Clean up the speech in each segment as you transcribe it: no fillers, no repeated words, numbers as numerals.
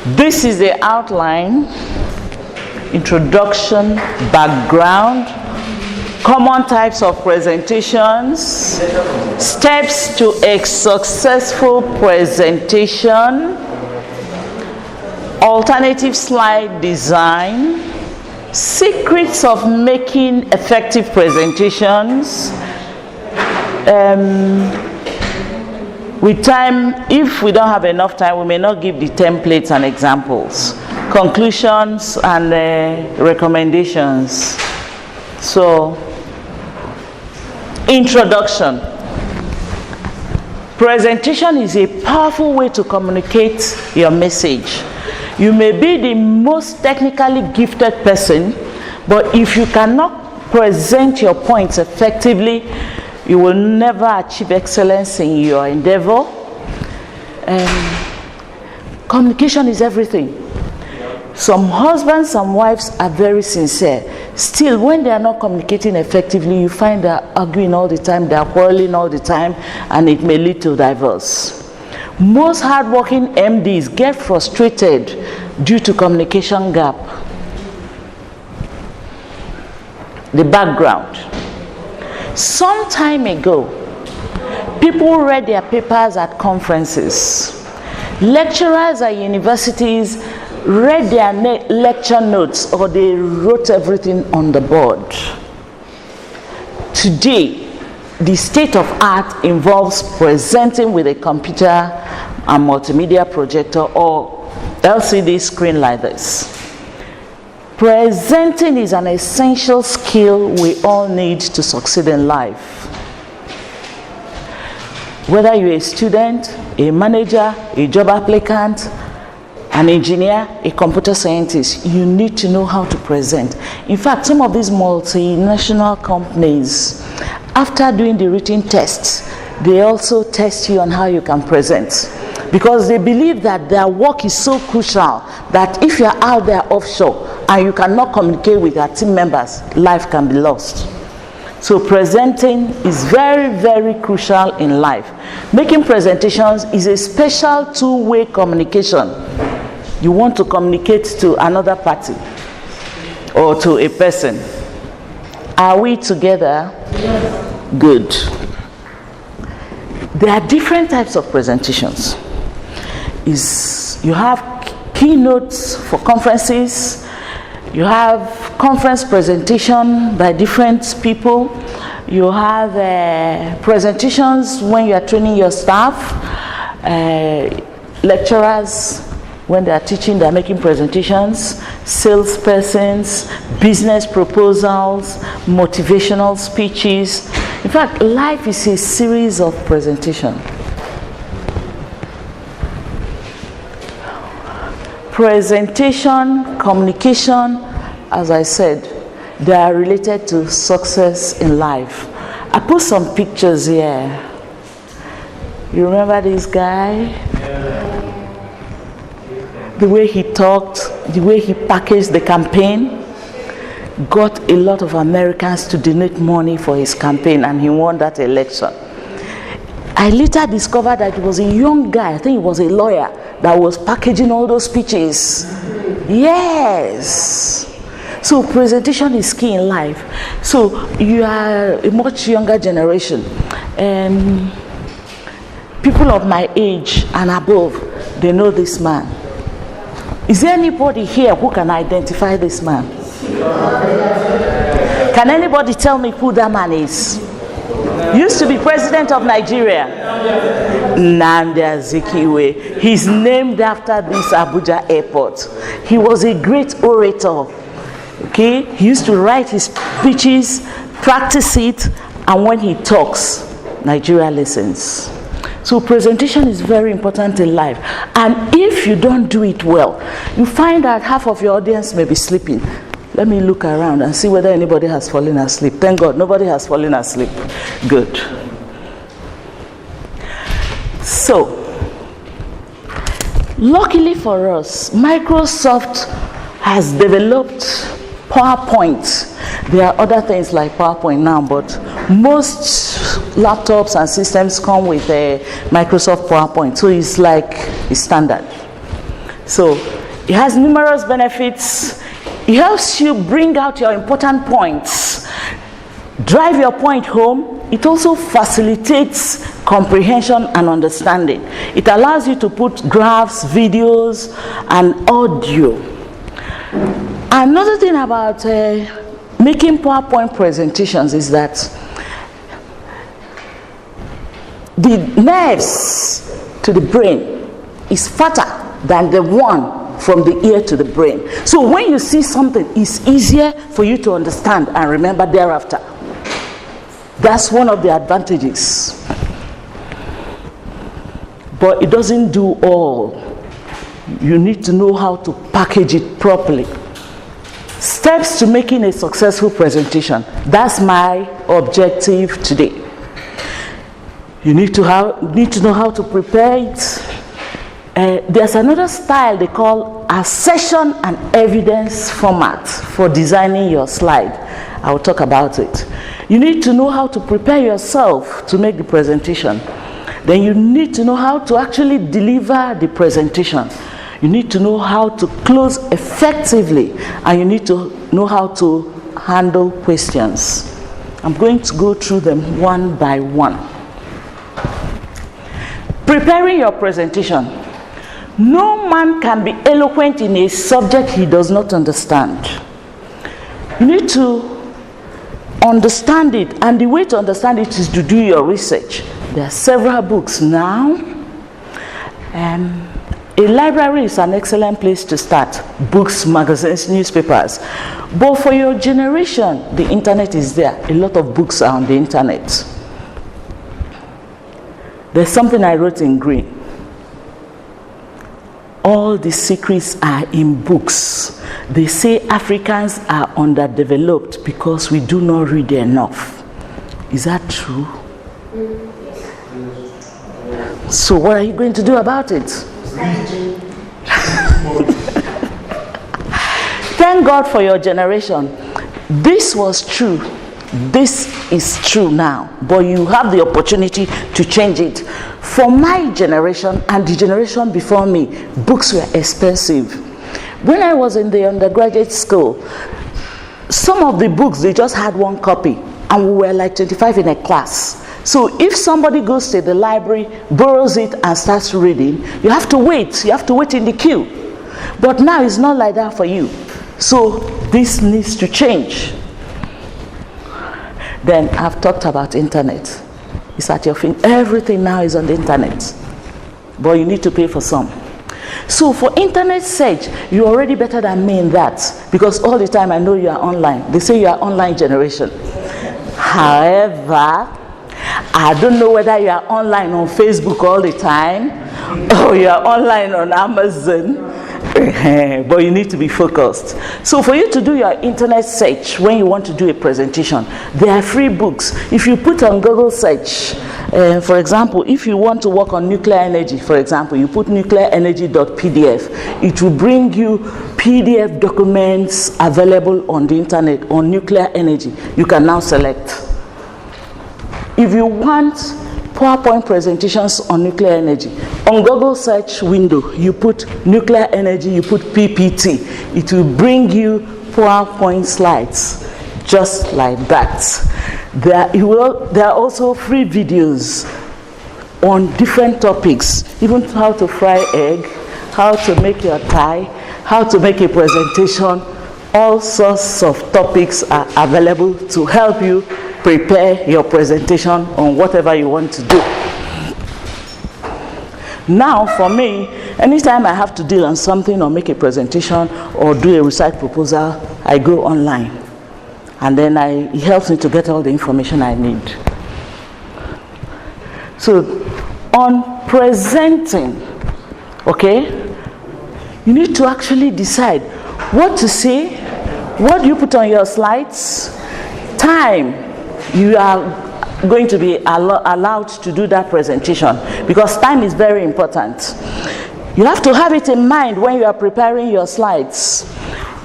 This is the outline, introduction, background, common types of presentations, steps to a successful presentation, alternative slide design, secrets of making effective presentations. With time, if we don't have enough time, we may not give the templates and examples, conclusions and recommendations. So, introduction. Presentation is a powerful way to communicate your message. You may be the most technically gifted person, but if you cannot present your points effectively, you will never achieve excellence in your endeavor. Communication is everything. Some husbands and wives are very sincere. Still, when they are not communicating effectively, you find they are arguing all the time, they are quarreling all the time, and it may lead to divorce. Most hardworking MDs get frustrated due to communication gap. The background. Some time ago, people read their papers at conferences. Lecturers at universities read their lecture notes, or they wrote everything on the board. Today, the state of art involves presenting with a computer and multimedia projector or LCD screen like this. Presenting is an essential skill we all need to succeed in life. Whether you're a student, a manager, a job applicant, an engineer, a computer scientist, you need to know how to present. In fact, some of these multinational companies, after doing the written tests, they also test you on how you can present. Because they believe that their work is so crucial that if you're out there offshore and you cannot communicate with your team members, life can be lost. So presenting is very, very crucial in life. Making presentations is a special two-way communication. You want to communicate to another party or to a person. Are we together? Good. There are different types of presentations. You have keynotes for conferences, you have conference presentation by different people, you have presentations when you are training your staff, lecturers when they are teaching, they are making presentations, salespersons, business proposals, motivational speeches. In fact, life is a series of presentations. Presentation, communication, as I said, they are related to success in life. I put some pictures here. You remember this guy? Yeah. The way he talked, the way he packaged the campaign, got a lot of Americans to donate money for his campaign, and he won that election. I later discovered that he was a young guy, I think he was a lawyer, that was packaging all those speeches. Yes. So presentation is key in life. So you are a much younger generation. And people of my age and above, they know this man. Is there anybody here who can identify this man? Can anybody tell me who that man is? Used to be president of Nigeria. Nnamdi Azikiwe. He's named after this Abuja airport. He was a great orator. Okay? He used to write his speeches, practice it, and when he talks, Nigeria listens. So presentation is very important in life. And if you don't do it well, you find that half of your audience may be sleeping. Let me look around and see whether anybody has fallen asleep. Thank God, nobody has fallen asleep. Good. So, luckily for us, Microsoft has developed PowerPoint. There are other things like PowerPoint now, but most laptops and systems come with a Microsoft PowerPoint. So it's like a standard. So it has numerous benefits. It helps you bring out your important points, drive your point home. It also facilitates comprehension and understanding. It allows you to put graphs, videos, and audio. Another thing about making PowerPoint presentations is that the nerves to the brain is fatter than the one from the ear to the brain. So when you see something, it's easier for you to understand and remember thereafter. That's one of the advantages. But it doesn't do all. You need to know how to package it properly. Steps to making a successful presentation. That's my objective today. You need to know how to prepare it. There's another style they call assertion and evidence format for designing your slide. I'll talk about it. You need to know how to prepare yourself to make the presentation. Then you need to know how to actually deliver the presentation. You need to know how to close effectively, and you need to know how to handle questions. I'm going to go through them one by one. Preparing your presentation. No man can be eloquent in a subject he does not understand. You need to understand it, and the way to understand it is to do your research. There are several books now. A library is an excellent place to start. Books, magazines, newspapers. But for your generation, the internet is there. A lot of books are on the internet. There's something I wrote in green. All the secrets are in books. They say Africans are underdeveloped because we do not read enough. Is that true? So what are you going to do about it? Thank God for your generation. This was true. This is true now. But you have the opportunity to change it. For my generation and the generation before me, books were expensive. When I was in the undergraduate school, some of the books, they just had one copy, and we were like 25 in a class. So if somebody goes to the library, borrows it, and starts reading, you have to wait. You have to wait in the queue. But now it's not like that for you. So this needs to change. Then I've talked about internet. It's at your finger. Everything now is on the internet. But you need to pay for some. So for internet search, you're already better than me in that. Because all the time I know you are online. They say you are online generation. However, I don't know whether you are online on Facebook all the time or you are online on Amazon. But you need to be focused. So for you to do your internet search when you want to do a presentation, there are free books. If you put on Google search, for example, if you want to work on nuclear energy, for example, you put nuclearenergy.pdf, it will bring you PDF documents available on the internet on nuclear energy. You can now select. If you want PowerPoint presentations on nuclear energy, on Google search window, you put nuclear energy, you put PPT. It will bring you PowerPoint slides, just like that. There are also free videos on different topics, even how to fry egg, how to make your tie, how to make a presentation. All sorts of topics are available to help you prepare your presentation on whatever you want to do. Now, for me, anytime I have to deal on something or make a presentation or do a research proposal, I go online. And then it helps me to get all the information I need. So, on presenting, okay, you need to actually decide what to say, what do you put on your slides, time you are going to be allowed to do that presentation, because time is very important. You have to have it in mind when you are preparing your slides.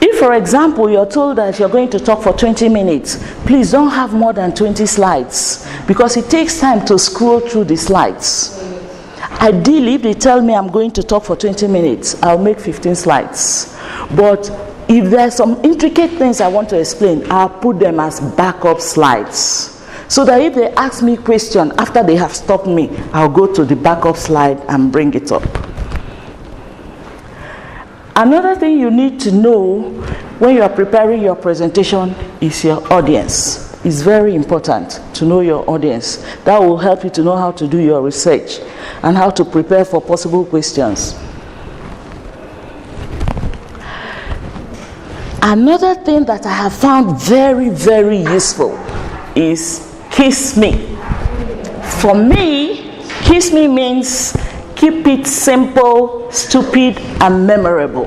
If, for example, you're told that you're going to talk for 20 minutes, please don't have more than 20 slides, because it takes time to scroll through the slides. Ideally, if they tell me I'm going to talk for 20 minutes, I'll make 15 slides. But if there's some intricate things I want to explain, I'll put them as backup slides. So that if they ask me a question after they have stopped me, I'll go to the backup slide and bring it up. Another thing you need to know when you are preparing your presentation is your audience. It's very important to know your audience. That will help you to know how to do your research and how to prepare for possible questions. Another thing that I have found very, very useful is Kiss Me. For me, Kiss Me means keep it simple, stupid, and memorable.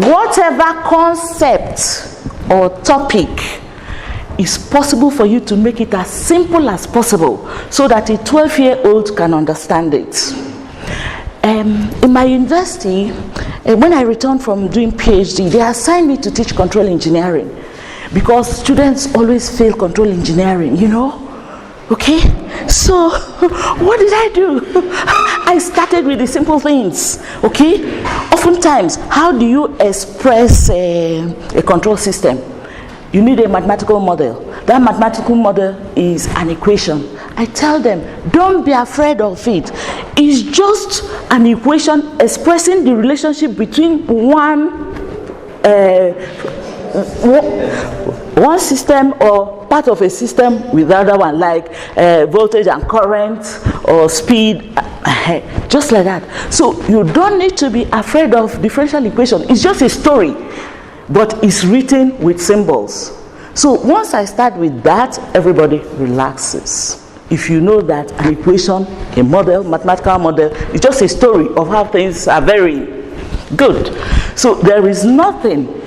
Whatever concept or topic is possible for you to make it as simple as possible so that a 12-year-old can understand it. In my university, when I returned from doing PhD, they assigned me to teach control engineering because students always fail control engineering, you know? Okay? So, what did I do? I started with the simple things, okay? Oftentimes, how do you express a control system? You need a mathematical model. That mathematical model is an equation. I tell them, don't be afraid of it. It's just an equation expressing the relationship between one system or part of a system with the other one, like voltage and current or speed, just like that. So you don't need to be afraid of differential equation. It's just a story, but it's written with symbols. So once I start with that, everybody relaxes. If you know that an equation, a model, mathematical model, is just a story of how things are very good. So there is nothing,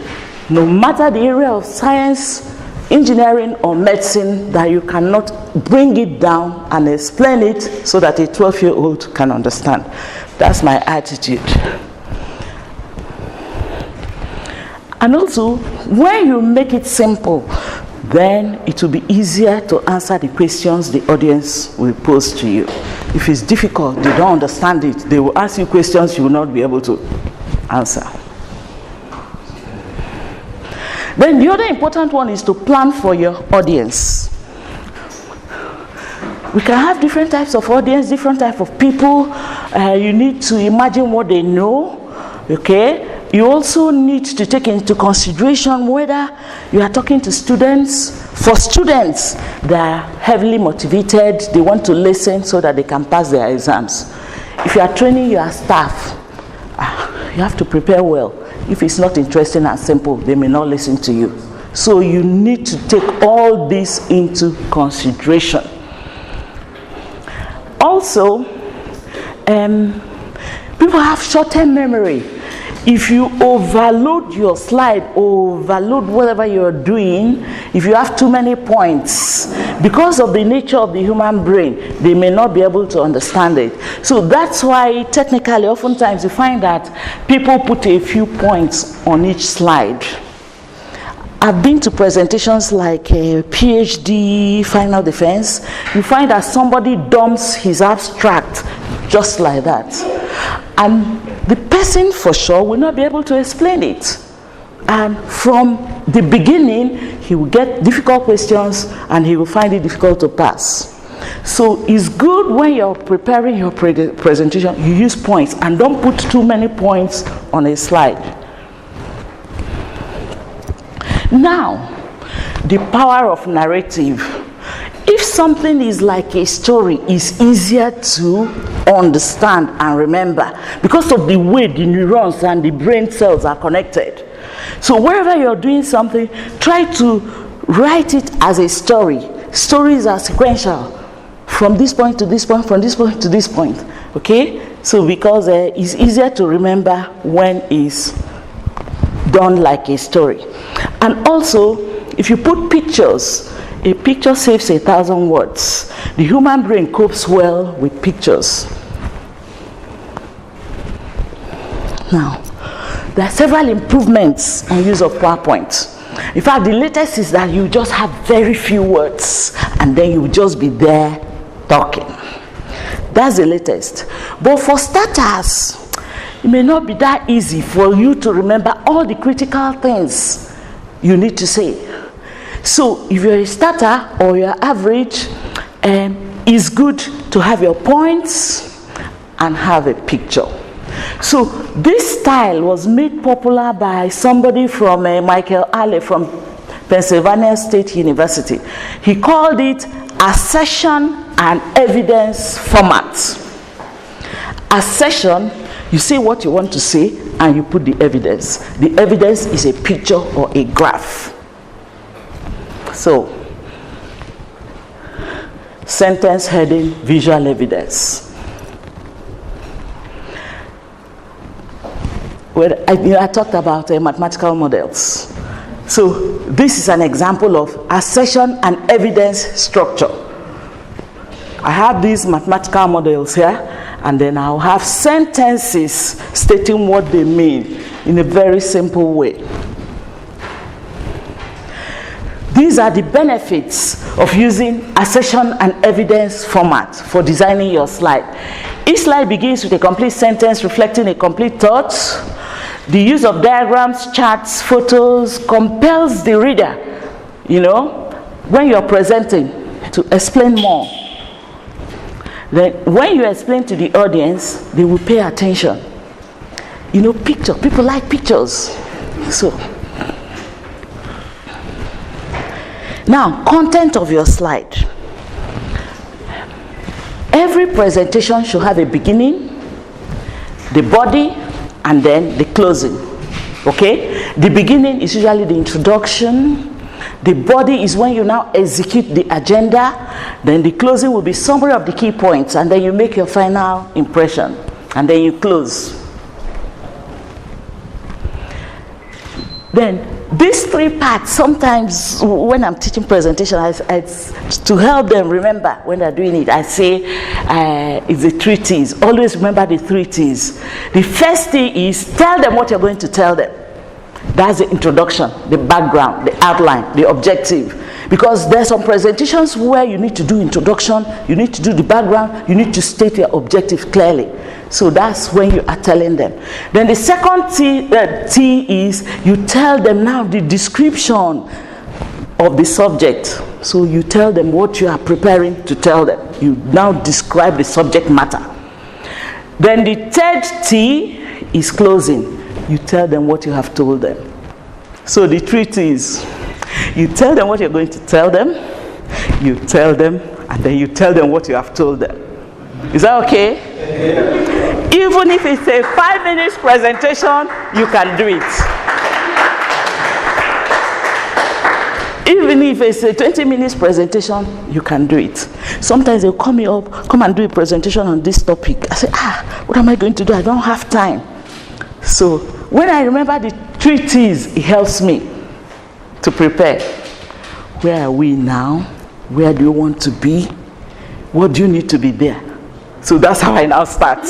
no matter the area of science, engineering, or medicine, that you cannot bring it down and explain it so that a 12-year-old can understand. That's my attitude. And also, when you make it simple, then it will be easier to answer the questions the audience will pose to you. If it's difficult, they don't understand it, they will ask you questions you will not be able to answer. Then the other important one is to plan for your audience. We can have different types of audience, different types of people. You need to imagine what they know, okay? You also need to take into consideration whether you are talking to students. For students, they are heavily motivated, they want to listen so that they can pass their exams. If you are training your staff, you have to prepare well. If it's not interesting and simple, they may not listen to you. So you need to take all this into consideration. Also, people have short-term memory. If you overload your slide, overload whatever you're doing, if you have too many points, because of the nature of the human brain, they may not be able to understand it. So that's why technically, oftentimes you find that people put a few points on each slide. I've been to presentations like a PhD final defense. You find that somebody dumps his abstract just like that. And the person for sure will not be able to explain it. And from the beginning, he will get difficult questions and he will find it difficult to pass. So it's good when you're preparing your presentation, you use points and don't put too many points on a slide. Now, the power of narrative. If something is like a story, it's easier to understand and remember because of the way the neurons and the brain cells are connected. So wherever you're doing something, try to write it as a story. Stories are sequential. From this point to this point, from this point to this point. Okay? So because it's easier to remember when it's done like a story. And also, if you put pictures, a picture saves 1,000 words. The human brain copes well with pictures. Now, there are several improvements on use of PowerPoint. In fact, the latest is that you just have very few words and then you just be there talking. That's the latest. But for starters, it may not be that easy for you to remember all the critical things you need to say. So if you're a starter or you're average, it's good to have your points and have a picture. So this style was made popular by somebody from Michael Alley from Pennsylvania State University. He called it assertion and evidence format. Assertion, you say what you want to say and you put the evidence. The evidence is a picture or a graph. So, sentence heading, visual evidence. Well, I talked about mathematical models. So this is an example of assertion and evidence structure. I have these mathematical models here, and then I'll have sentences stating what they mean in a very simple way. These are the benefits of using assertion and evidence format for designing your slide. Each slide begins with a complete sentence reflecting a complete thought. The use of diagrams, charts, photos compels the reader, when you're presenting, to explain more. Then when you explain to the audience, they will pay attention. Picture, people like pictures. So, now, content of your slide. Every presentation should have a beginning, the body, and then the closing. Okay? The beginning is usually the introduction. The body is when you now execute the agenda. Then the closing will be summary of the key points, and then you make your final impression, and then you close. Then these three parts, sometimes when I'm teaching presentation, to help them remember when they're doing it, I say it's the three T's. Always remember the three T's. The first T is tell them what you're going to tell them. That's the introduction, the background, the outline, the objective. Because there's some presentations where you need to do introduction, you need to do the background, you need to state your objective clearly. So that's when you are telling them. Then the second T is you tell them now the description of the subject. So you tell them what you are preparing to tell them. You now describe the subject matter. Then the third T is closing. You tell them what you have told them. So the three T's. You tell them what you're going to tell them, you tell them, and then you tell them what you have told them. Is that okay? Yeah. Even if it's a 5 minutes presentation, you can do it. Even if it's a 20 minutes presentation, you can do it. Sometimes they'll call me up, come and do a presentation on this topic. I say, what am I going to do? I don't have time. So when I remember the three T's, it helps me to prepare. Where are we now? Where do you want to be? What do you need to be there? So that's how I now start.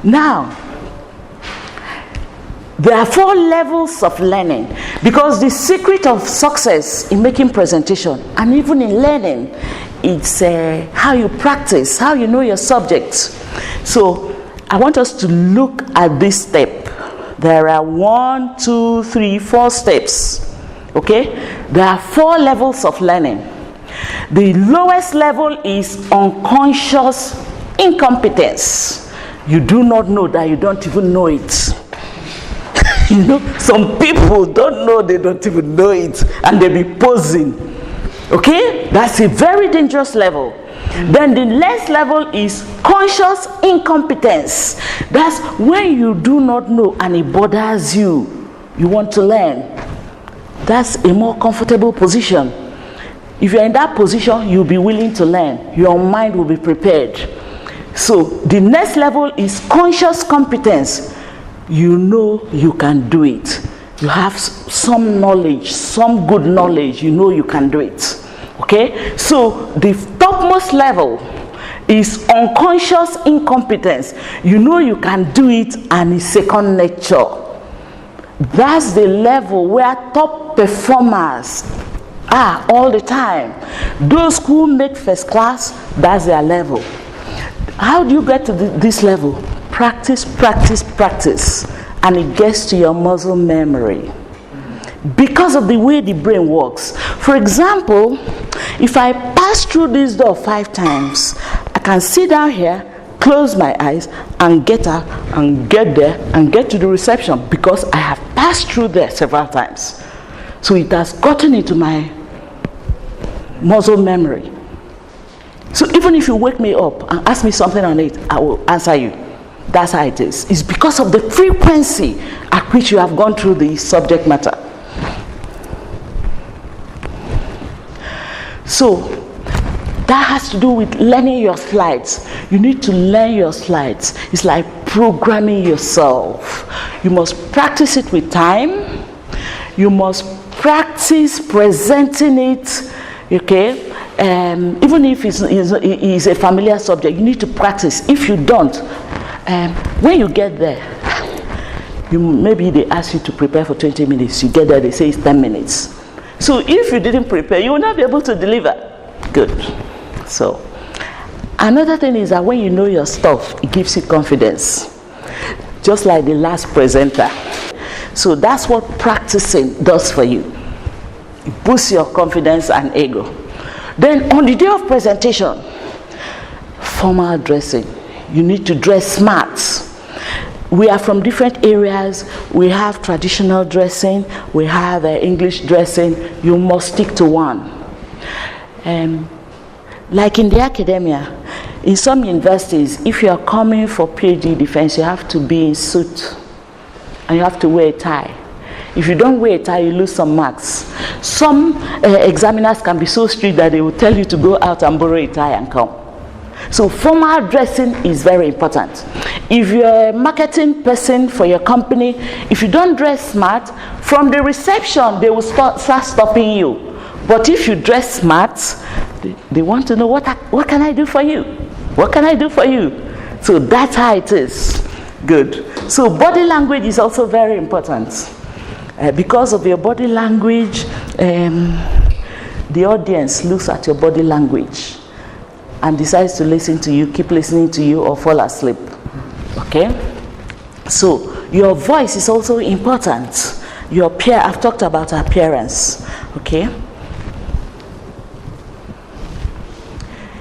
Now, there are 4 levels of learning, because the secret of success in making presentation and even in learning, it's how you practice, how you know your subject. So I want us to look at this step. There are 1, 2, 3, 4 steps. Okay? There are 4 levels of learning. The lowest level is unconscious incompetence. You do not know that you don't even know it. Some people don't know they don't even know it, and they be posing. Okay? That's a very dangerous level. Then the next level is conscious incompetence. That's when you do not know and it bothers you. You want to learn. That's a more comfortable position. If you're in that position, you'll be willing to learn. Your mind will be prepared. So the next level is conscious competence. You know you can do it. You have some knowledge, some good knowledge. You know you can do it. Okay? So the topmost level is unconscious incompetence. You know you can do it and it's second nature. That's the level where top performers are all the time. Those who make first class, that's their level. How do you get to this level? Practice, practice, practice, and it gets to your muscle memory because of the way the brain works. For example, if I pass through this door 5 times, I can sit down here, close my eyes, and get out and get there and get to the reception because I have passed through there several times. So it has gotten into my muscle memory. So even if you wake me up and ask me something on it, I will answer you. That's how it is. It's because of the frequency at which you have gone through the subject matter. So that has to do with learning your slides. You need to learn your slides. It's like programming yourself. You must practice it with time. You must practice presenting it, okay? Even if it's a familiar subject, you need to practice. If you don't, when you get there, maybe they ask you to prepare for 20 minutes. You get there, they say it's 10 minutes. So if you didn't prepare, you will not be able to deliver. Good. So another thing is that when you know your stuff, it gives you confidence. Just like the last presenter. So that's what practicing does for you. It boosts your confidence and ego. Then on the day of presentation, formal dressing. You need to dress smart. We are from different areas. We have traditional dressing. We have English dressing. You must stick to one. Like in the academia, in some universities, if you are coming for PhD defense, you have to be in suit and you have to wear a tie. If you don't wear a tie, you lose some marks. Some examiners can be so strict that they will tell you to go out and borrow a tie and come. So formal dressing is very important. If you're a marketing person for your company, if you don't dress smart, from the reception, they will start stopping you. But if you dress smart, they want to know, what can I do for you? What can I do for you? So that's how it is. Good. So body language is also very important. Because of your body language, the audience looks at your body language and decides to listen to you, keep listening to you, or fall asleep. Okay? So your voice is also important. I've talked about appearance. Okay?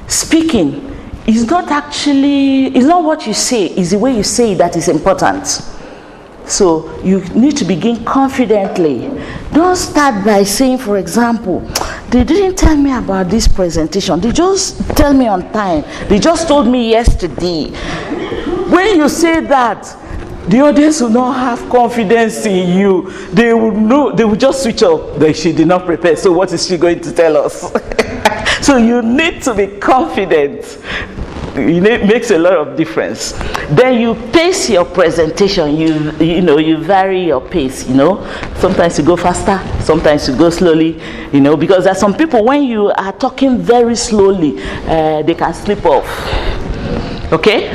Speaking is not what you say, it's the way you say it that is important. So you need to begin confidently. Don't start by saying, for example, they didn't tell me about this presentation. They just tell me on time. They just told me yesterday. When you say that, the audience will not have confidence in you. They will know, they will just switch off. She did not prepare, so what is she going to tell us? So you need to be confident. It makes a lot of difference. Then you pace your presentation. You vary your pace. Sometimes you go faster, sometimes you go slowly. Because there are some people, when you are talking very slowly, they can slip off. Okay?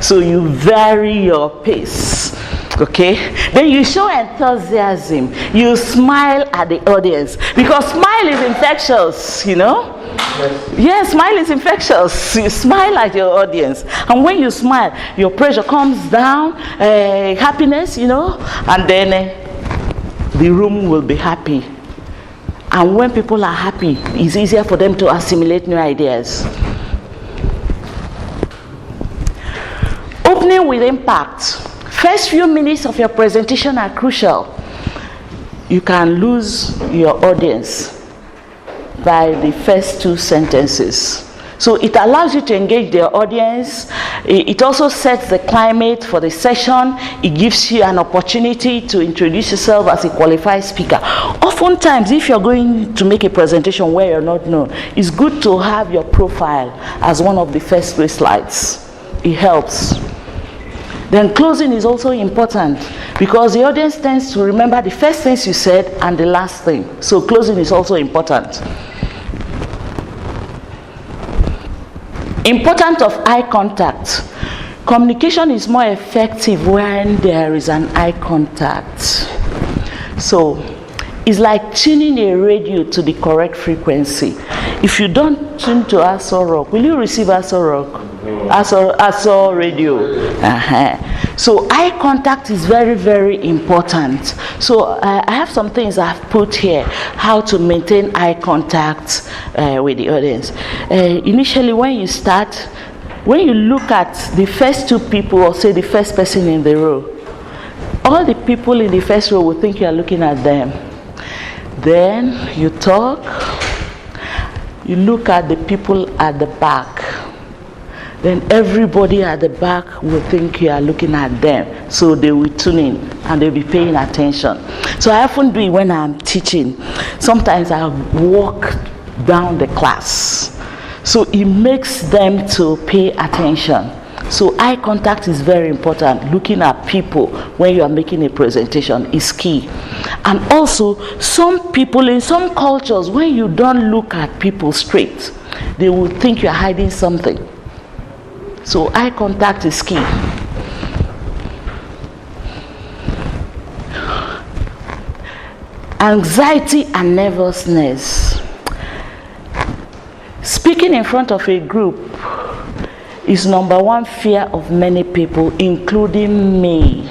So you vary your pace. Okay? Then you show enthusiasm. You smile at the audience. Because smile is infectious, Yes, smile is infectious. You smile at your audience. And when you smile, your pressure comes down, happiness, and then the room will be happy. And when people are happy, it's easier for them to assimilate new ideas. Opening with impact. First few minutes of your presentation are crucial. You can lose your audience by the first 2 sentences. So it allows you to engage the audience. It also sets the climate for the session. It gives you an opportunity to introduce yourself as a qualified speaker. Oftentimes, if you're going to make a presentation where you're not known, it's good to have your profile as one of the first 3 slides. It helps. Then closing is also important because the audience tends to remember the first things you said and the last thing. So closing is also important. Importance of eye contact. Communication is more effective when there is an eye contact. So it's like tuning a radio to the correct frequency. If you don't tune to Aso Rock, will you receive Aso Rock? ASYP radio. So eye contact is very, very important. So I have some things I've put here, how to maintain eye contact with the audience. Initially, when you start, when you look at the first two people, or say the first person in the row, all the people in the first row will think you are looking at them. Then you talk, you look at the people at the back. Then everybody at the back will think you are looking at them. So they will tune in and they'll be paying attention. So I often do it when I'm teaching. Sometimes I walk down the class. So it makes them to pay attention. So eye contact is very important. Looking at people when you are making a presentation is key. And also, some people in some cultures, when you don't look at people straight, they will think you're hiding something. So eye contact is key. Anxiety and nervousness. Speaking in front of a group is number one fear of many people, including me.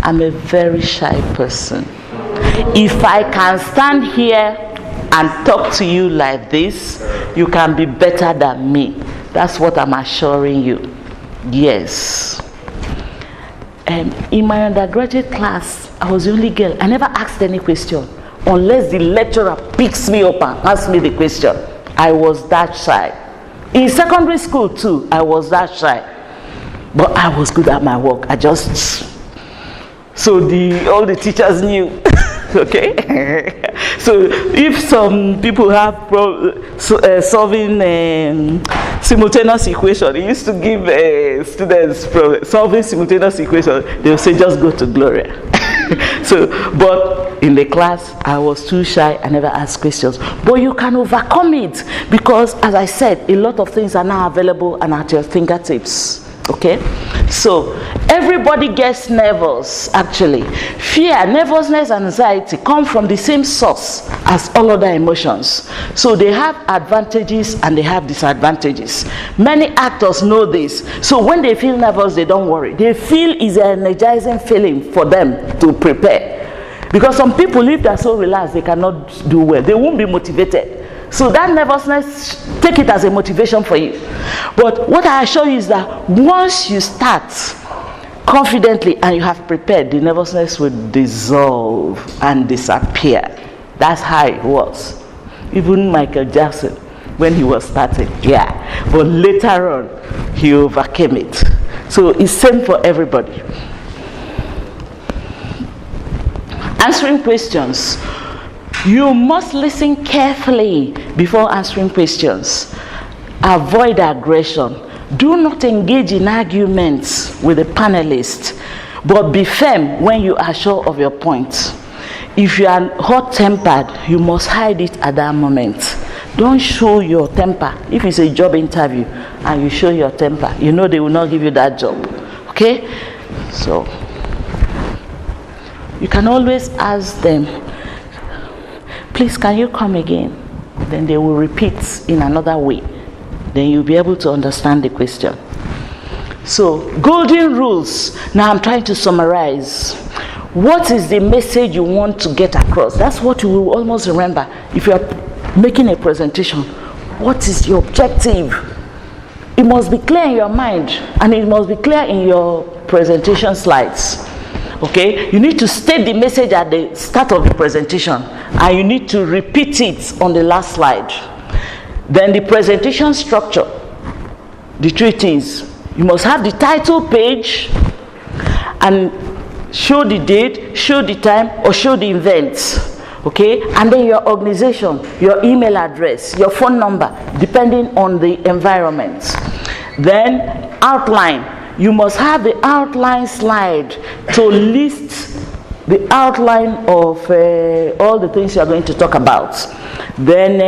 I'm a very shy person. If I can stand here and talk to you like this, you can be better than me. That's what I'm assuring you. Yes. In my undergraduate class, I was the only girl. I never asked any question unless the lecturer picks me up and asks me the question. I was that shy. In secondary school too, I was that shy. But I was good at my work. So all the teachers knew. Okay? So if some people have solving simultaneous equation, they used to give students solving simultaneous equation, they would say just go to Gloria. But in the class, I was too shy. I never asked questions. But you can overcome it because, as I said, a lot of things are now available and at your fingertips. Okay? So everybody gets nervous, actually. Fear, nervousness, and anxiety come from the same source as all other emotions. So they have advantages and they have disadvantages. Many actors know this. So when they feel nervous, they don't worry. They feel it's an energizing feeling for them to prepare. Because some people, if they're so relaxed, they cannot do well. They won't be motivated. So that nervousness, take it as a motivation for you. But what I assure you is that once you start confidently and you have prepared, the nervousness will dissolve and disappear. That's how it was. Even Michael Jackson, when he was starting, yeah. But later on, he overcame it. So it's same for everybody. Answering questions. You must listen carefully before answering questions. Avoid aggression. Do not engage in arguments with the panelists, but be firm when you are sure of your point. If you are hot-tempered, you must hide it at that moment. Don't show your temper. If it's a job interview and you show your temper, you know they will not give you that job. Okay? So, you can always ask them, please, can you come again? Then they will repeat in another way. Then you'll be able to understand the question. So, golden rules. Now I'm trying to summarize. What is the message you want to get across? That's what you will almost remember. If you're making a presentation, what is your objective? It must be clear in your mind, and it must be clear in your presentation slides. Okay, you need to state the message at the start of the presentation, and you need to repeat it on the last slide. Then the presentation structure, the three things. You must have the title page, and show the date, show the time, or show the event. Okay, and then your organization, your email address, your phone number, depending on the environment. Then outline. You must have the outline slide to list the outline of all the things you are going to talk about. Then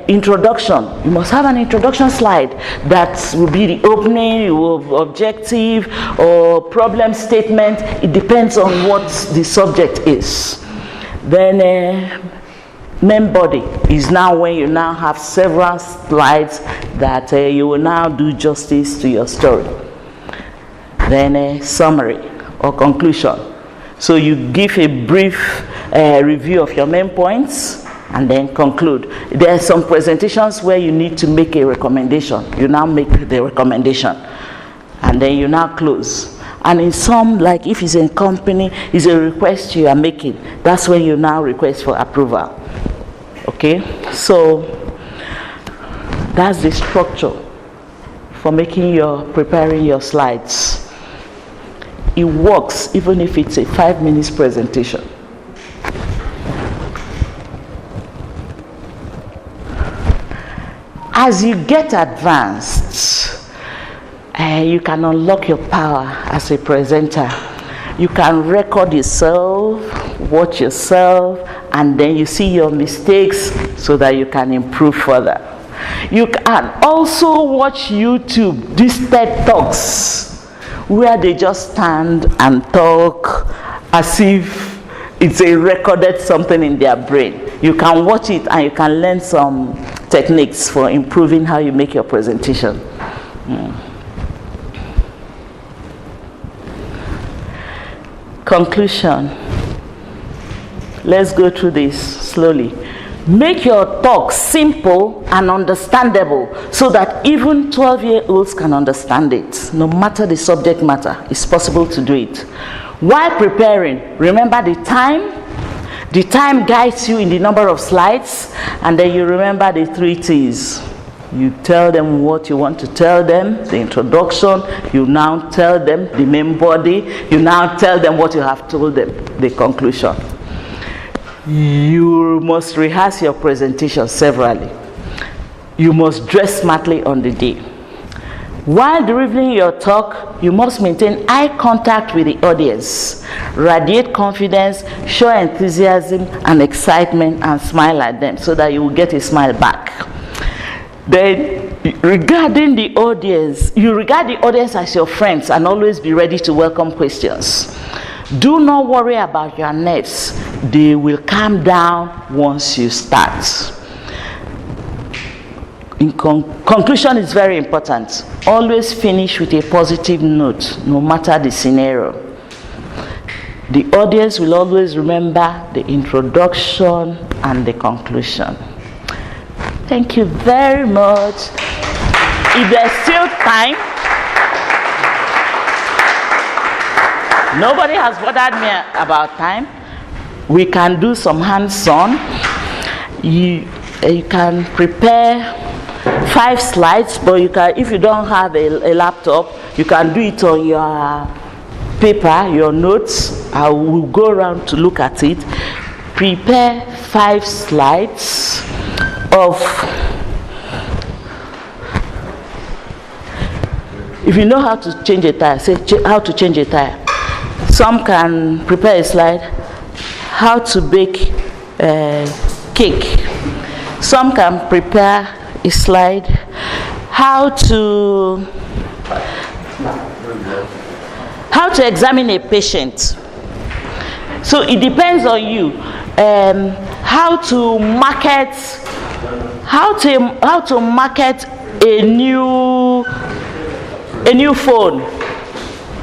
introduction. You must have an introduction slide that will be the opening, objective, or problem statement. It depends on what the subject is. Then main body is now when you now have several slides that you will now do justice to your story. Then a summary or conclusion. So you give a brief review of your main points and then conclude. There are some presentations where you need to make a recommendation. You now make the recommendation and then you now close. And in some, like if it's a company, it's a request you are making. That's when you now request for approval. Okay, so that's the structure for preparing your slides. It works even if it's a 5 minutes presentation. As you get advanced, you can unlock your power as a presenter. You can record yourself, watch yourself, and then you see your mistakes so that you can improve further. You can also watch YouTube, these TED Talks, where they just stand and talk as if it's a recorded something in their brain. You can watch it and you can learn some techniques for improving how you make your presentation. Conclusion. Let's go through this slowly. Make your talk simple and understandable so that even 12-year-olds can understand it. No matter the subject matter, it's possible to do it. While preparing, remember the time. The time guides you in the number of slides, and then you remember the 3 T's. You tell them what you want to tell them, the introduction, you now tell them the main body, you now tell them what you have told them, the conclusion. You must rehearse your presentation severally. You must dress smartly on the day. While delivering your talk, you must maintain eye contact with the audience, radiate confidence, show enthusiasm and excitement, and smile at them so that you will get a smile back. Then, regarding the audience, you regard the audience as your friends and always be ready to welcome questions. Do not worry about your nerves. They will calm down once you start. In conclusion is very important. Always finish with a positive note, no matter the scenario. The audience will always remember the introduction and the conclusion. Thank you very much. If there's still time, nobody has bothered me about time. We can do some hands-on. You can prepare 5 slides, but you can, if you don't have a laptop, you can do it on your paper, your notes. I will go around to look at it. Prepare 5 slides of, if you know how to change a tire, say how to change a tire. Some can prepare a slide, how to bake cake. Some can prepare a slide, how to examine a patient. So it depends on you. How to market a new phone.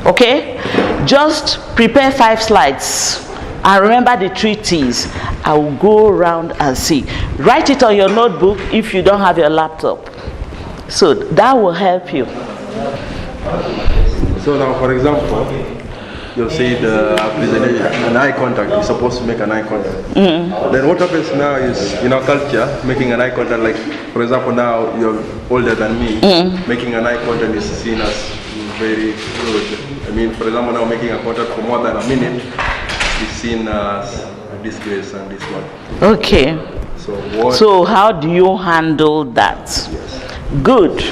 Okay, just prepare 5 slides and remember the 3 T's. I will go around and see. Write it on your notebook if you don't have your laptop. So that will help you. So now, for example, you'll say an eye contact. You're supposed to make an eye contact. Then what happens now is, in our culture, making an eye contact, like, for example, now you're older than me, making an eye contact is seen as very good. I mean, for example, now making a contact for more than a minute is seen as a disgrace and this one. Okay. So how do you handle that? Yes. Good.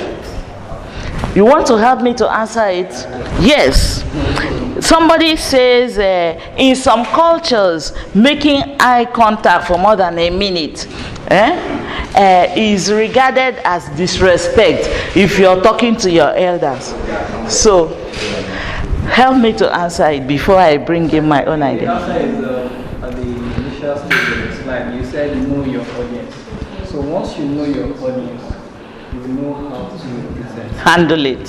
You want to help me to answer it? Yes. Somebody says in some cultures, making eye contact for more than a minute is regarded as disrespect if you're talking to your elders. So help me to answer it before I bring in my own idea. The answer is at the initial stage of slide, you said know your audience. So once you know your audience, you know how to present. Handle it.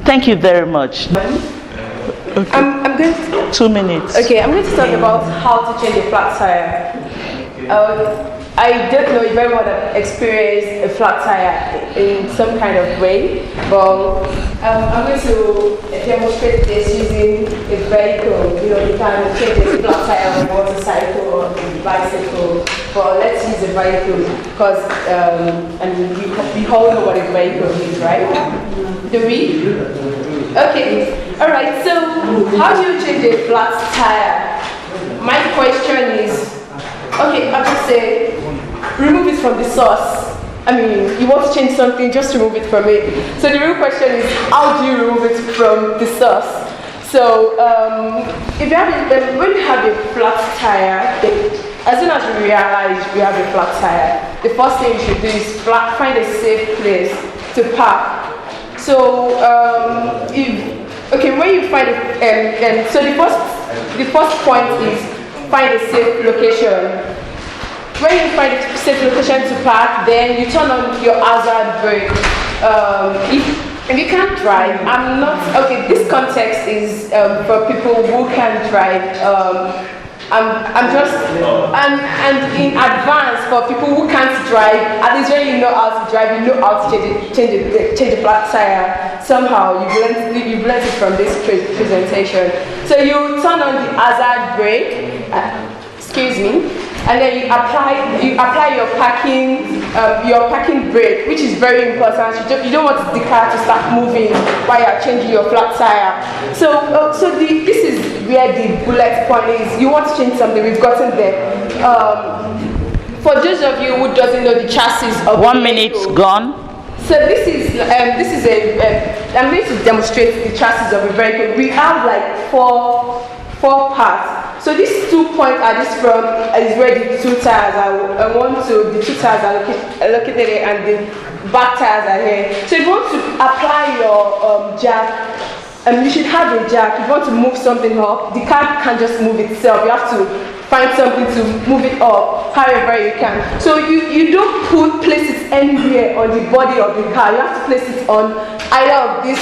Thank you very much. Okay. I'm going to, 2 minutes. Okay, I'm going to talk about how to change a flat tire. I don't know if everyone has experienced a flat tire in some kind of way, but I'm going to demonstrate this using a vehicle. You know, you can change a flat tire on a motorcycle or a bicycle, but let's use a vehicle because we all know what a vehicle is, right? Do we? Okay. All right. So, how do you change a flat tire? My question is, okay, I'll just say, remove it from the source. I mean, you want to change something, just remove it from it. So the real question is, how do you remove it from the source? So if you have when you have a flat tire, as soon as you realize you have a flat tire, the first thing you should do is find a safe place to park. So when you find it, so the first point is find a safe location. When you find a safe location to park, then you turn on your hazard brake. If you can't drive, this context is for people who can drive. And in advance for people who can't drive, at least when you know how to drive, you know how to change a flat tire. Somehow you've learned it from this presentation. So you turn on the hazard brake. And then you apply your parking brake, which is very important. You don't want the car to start moving while you're changing your flat tire. So this is where the bullet point is. You want to change something, we've gotten there. For those of you who doesn't know the chassis of 1 minute gone. So this is I'm going to demonstrate the chassis of a vehicle. We have like four parts. So these 2 points are just from is where the 2 tires are. The 2 tires are located here and the back tires are here. So if you want to apply your jack, you should have a jack. If you want to move something up, the car can't just move itself. You have to find something to move it up however you can. So you don't place it anywhere on the body of the car. You have to place it on either of these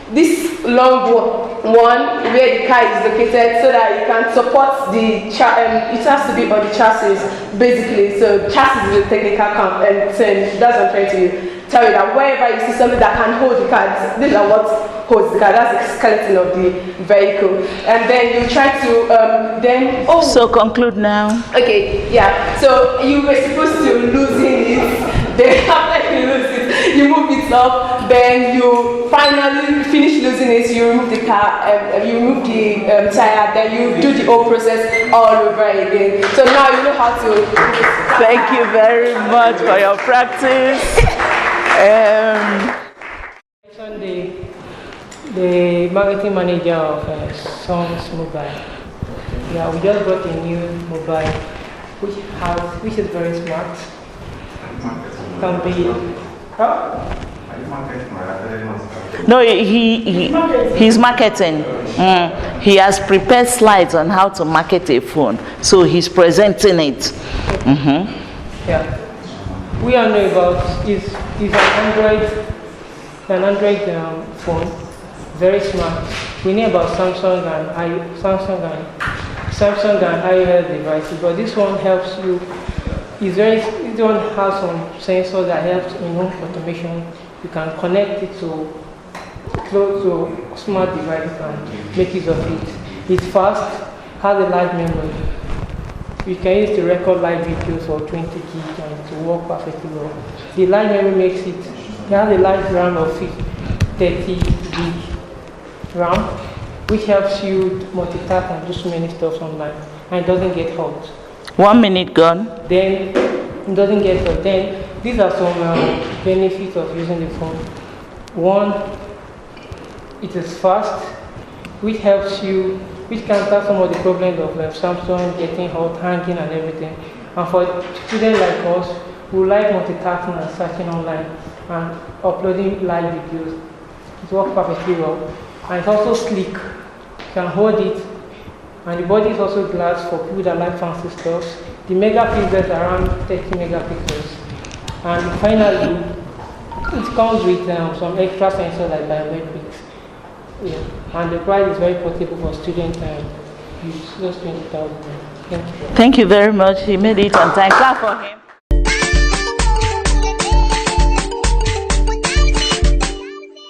this long one where the car is located, so that you can support the it has to be on the chassis basically. So chassis is a technical term. That's what I'm trying to tell you, that wherever you see something that can hold the car, these are what holds the car. That's the skeleton of the vehicle. And then you try to So conclude now. Okay, yeah. So you were supposed to loosen it. Then after you lose it, you move it up. Then you finally finish losing it. You remove the car. You remove the tire. Then you do the whole process all over again. So now you know how to. Thank you very much for your practice. The marketing manager of Sons Mobile. Yeah, we just got a new mobile, which is very smart. Can be. No, he's marketing. He has prepared slides on how to market a phone, so he's presenting it. Yeah, we all know about is an Android phone, very smart. We know about Samsung and iOS devices, but this one helps you. This one has some sensors that helps in home automation. You can connect it to smart devices and make use of it. It's fast, has a large memory. You can use to record live videos for 20 gig and to work perfectly well. The large memory makes it has a large RAM of 30 gig RAM, which helps you multitask and do so many stuff online, and it doesn't get hot. 1 minute gone. Then it doesn't get hot. Then these are some benefits of using the phone. One, it is fast, which helps you, which can solve some of the problems of Samsung getting hot, hanging, and everything. And for students like us who like multitasking and searching online and uploading live videos, it works perfectly well. And it's also sleek. You can hold it And the body is also glass for people that like fancy stuff. The megapixels are around 30 megapixels. And finally, it comes with some extra sensors like biometrics. Yeah. And the price is very portable for student use, just 20,000. Thank you. Thank you very much. He made it on time. Clap for him.